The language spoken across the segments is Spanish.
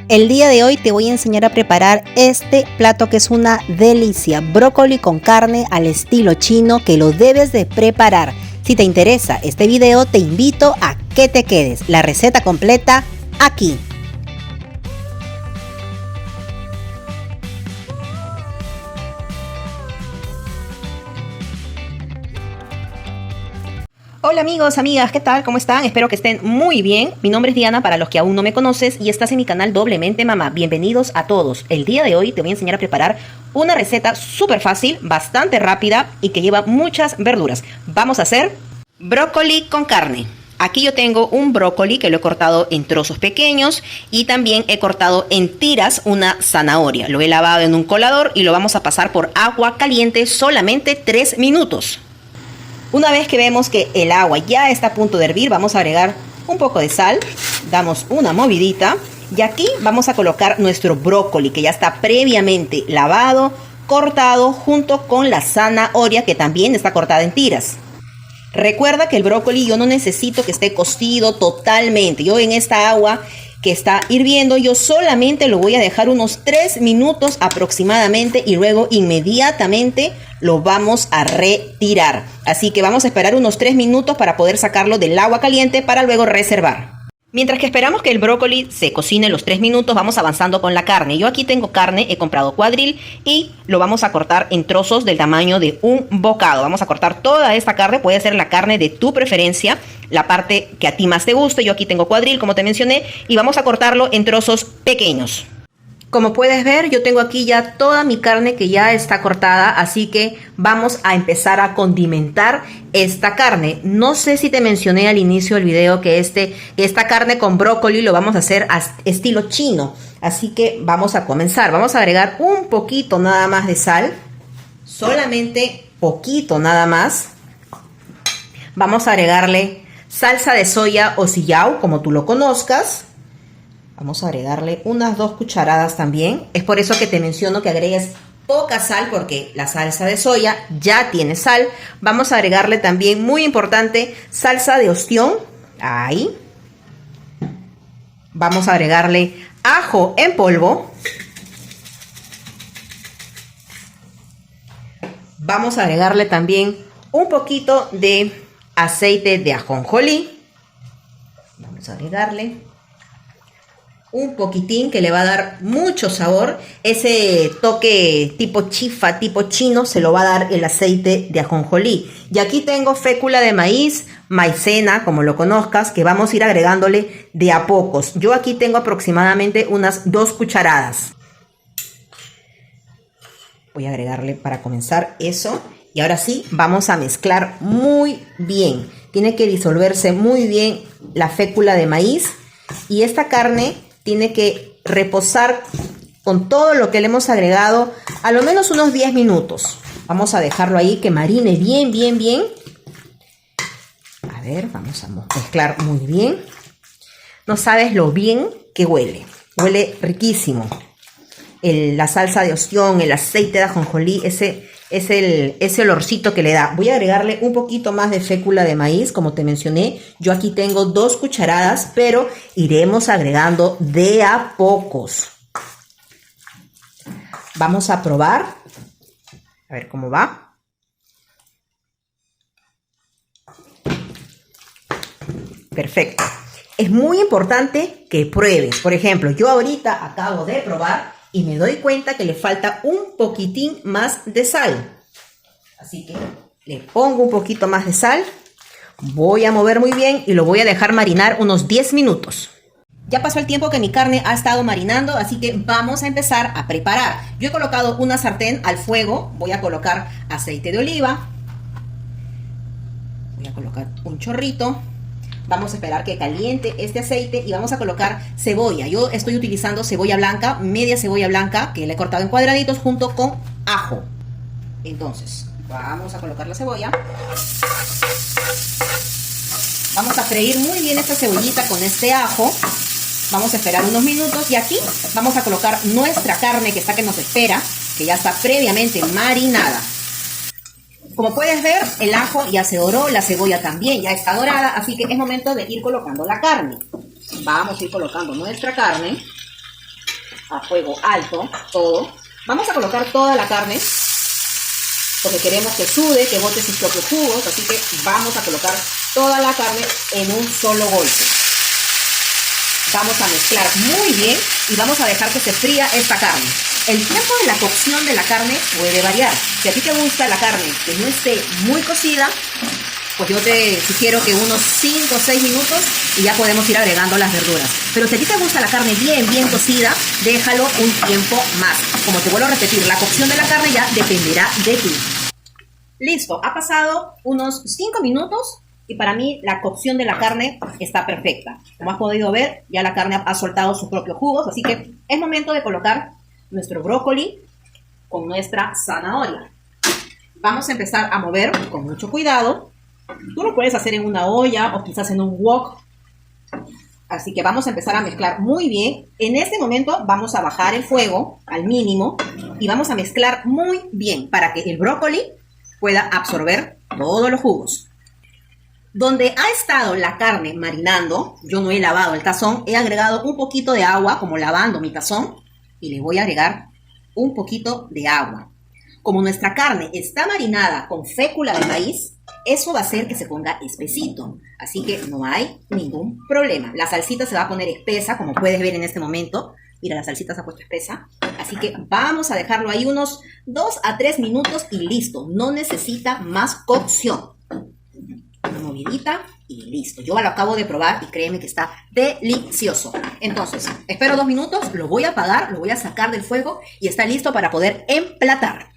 El día de hoy te voy a enseñar a preparar este plato que es una delicia, brócoli con carne al estilo chino, que lo debes de preparar. Si te interesa este video, te invito a que te quedes. La receta completa aquí. Hola amigos, amigas, ¿qué tal? ¿Cómo están? Espero que estén muy bien. Mi nombre es Diana, para los que aún no me conoces, y estás en mi canal Doblemente Mamá. Bienvenidos a todos. El día de hoy te voy a enseñar a preparar una receta súper fácil, bastante rápida y que lleva muchas verduras. Vamos a hacer brócoli con carne. Aquí yo tengo un brócoli que lo he cortado en trozos pequeños y también he cortado en tiras una zanahoria. Lo he lavado en un colador y lo vamos a pasar por agua caliente solamente 3 minutos. Una vez que vemos que el agua ya está a punto de hervir, vamos a agregar un poco de sal, damos una movidita y aquí vamos a colocar nuestro brócoli que ya está previamente lavado, cortado junto con la zanahoria que también está cortada en tiras. Recuerda que el brócoli yo no necesito que esté cocido totalmente. Yo en esta agua que está hirviendo, yo solamente lo voy a dejar unos 3 minutos aproximadamente y luego inmediatamente lo vamos a retirar. Así que vamos a esperar unos 3 minutos para poder sacarlo del agua caliente para luego reservar. Mientras que esperamos que el brócoli se cocine los 3 minutos, vamos avanzando con la carne. Yo aquí tengo carne, he comprado cuadril y lo vamos a cortar en trozos del tamaño de un bocado. Vamos a cortar toda esta carne, puede ser la carne de tu preferencia, la parte que a ti más te guste. Yo aquí tengo cuadril, como te mencioné, y vamos a cortarlo en trozos pequeños. Como puedes ver, yo tengo aquí ya toda mi carne que ya está cortada, así que vamos a empezar a condimentar esta carne. No sé si te mencioné al inicio del video que esta carne con brócoli lo vamos a hacer a estilo chino, así que vamos a comenzar. Vamos a agregar un poquito nada más de sal, solamente poquito nada más. Vamos a agregarle salsa de soya o sillao, como tú lo conozcas. Vamos a agregarle unas 2 cucharadas también. Es por eso que te menciono que agregues poca sal, porque la salsa de soya ya tiene sal. Vamos a agregarle también, muy importante, salsa de ostión. Ahí. Vamos a agregarle ajo en polvo. Vamos a agregarle también un poquito de aceite de ajonjolí. Vamos a agregarle un poquitín que le va a dar mucho sabor. Ese toque tipo chifa, tipo chino, se lo va a dar el aceite de ajonjolí. Y aquí tengo fécula de maíz, maicena, como lo conozcas, que vamos a ir agregándole de a pocos. Yo aquí tengo aproximadamente unas 2 cucharadas. Voy a agregarle para comenzar eso. Y ahora sí, vamos a mezclar muy bien. Tiene que disolverse muy bien la fécula de maíz. Y esta carne tiene que reposar con todo lo que le hemos agregado a lo menos unos 10 minutos. Vamos a dejarlo ahí que marine bien, bien, bien. A ver, vamos a mezclar muy bien. No sabes lo bien que huele. Huele riquísimo. La salsa de ostión, el aceite de ajonjolí, ese olorcito que le da. Voy a agregarle un poquito más de fécula de maíz, como te mencioné. Yo aquí tengo 2 cucharadas, pero iremos agregando de a pocos. Vamos a probar. A ver cómo va. Perfecto. Es muy importante que pruebes. Por ejemplo, yo ahorita acabo de probar y me doy cuenta que le falta un poquitín más de sal. Así que le pongo un poquito más de sal. Voy a mover muy bien y lo voy a dejar marinar unos 10 minutos. Ya pasó el tiempo que mi carne ha estado marinando, así que vamos a empezar a preparar. Yo he colocado una sartén al fuego. Voy a colocar aceite de oliva. Voy a colocar un chorrito. Vamos a esperar que caliente este aceite y vamos a colocar cebolla. Yo estoy utilizando cebolla blanca, media cebolla blanca, que la he cortado en cuadraditos junto con ajo. Entonces, vamos a colocar la cebolla. Vamos a freír muy bien esta cebollita con este ajo. Vamos a esperar unos minutos y aquí vamos a colocar nuestra carne que nos espera, que ya está previamente marinada. Como puedes ver, el ajo ya se doró, la cebolla también ya está dorada, así que es momento de ir colocando la carne. Vamos a ir colocando nuestra carne. a fuego alto, todo. Vamos a colocar toda la carne, porque queremos que sude, que bote sus propios jugos, así que vamos a colocar toda la carne en un solo golpe. Vamos a mezclar muy bien y vamos a dejar que se fría esta carne. El tiempo de la cocción de la carne puede variar. Si a ti te gusta la carne que no esté muy cocida, pues yo te sugiero que unos 5 o 6 minutos y ya podemos ir agregando las verduras. Pero si a ti te gusta la carne bien cocida, déjalo un tiempo más. Como te vuelvo a repetir, la cocción de la carne ya dependerá de ti. Listo, ha pasado unos 5 minutos y para mí la cocción de la carne está perfecta. Como has podido ver, ya la carne ha soltado sus propios jugos, así que es momento de colocar nuestro brócoli con nuestra zanahoria. Vamos a empezar a mover con mucho cuidado. Tú lo puedes hacer en una olla o quizás en un wok. Así que vamos a empezar a mezclar muy bien. En este momento vamos a bajar el fuego al mínimo y vamos a mezclar muy bien para que el brócoli pueda absorber todos los jugos. Donde ha estado la carne marinando, yo no he lavado el tazón, he agregado un poquito de agua, como lavando mi tazón, y le voy a agregar un poquito de agua. Como nuestra carne está marinada con fécula de maíz, eso va a hacer que se ponga espesito. Así que no hay ningún problema. La salsita se va a poner espesa, como puedes ver en este momento. Mira, la salsita se ha puesto espesa. Así que vamos a dejarlo ahí unos 2 a 3 minutos y listo. No necesita más cocción. Una movidita y listo. Yo lo acabo de probar y créeme que está delicioso. Entonces, espero 2 minutos, lo voy a apagar, lo voy a sacar del fuego y está listo para poder emplatar.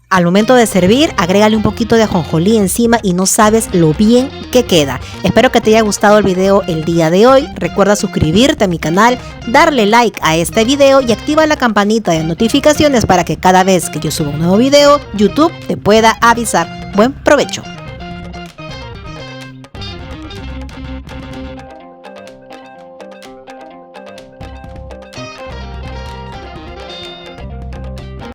Al momento de servir, agrégale un poquito de ajonjolí encima y no sabes lo bien que queda. Espero que te haya gustado el video el día de hoy. Recuerda suscribirte a mi canal, darle like a este video y activa la campanita de notificaciones para que cada vez que yo suba un nuevo video, YouTube te pueda avisar. Buen provecho.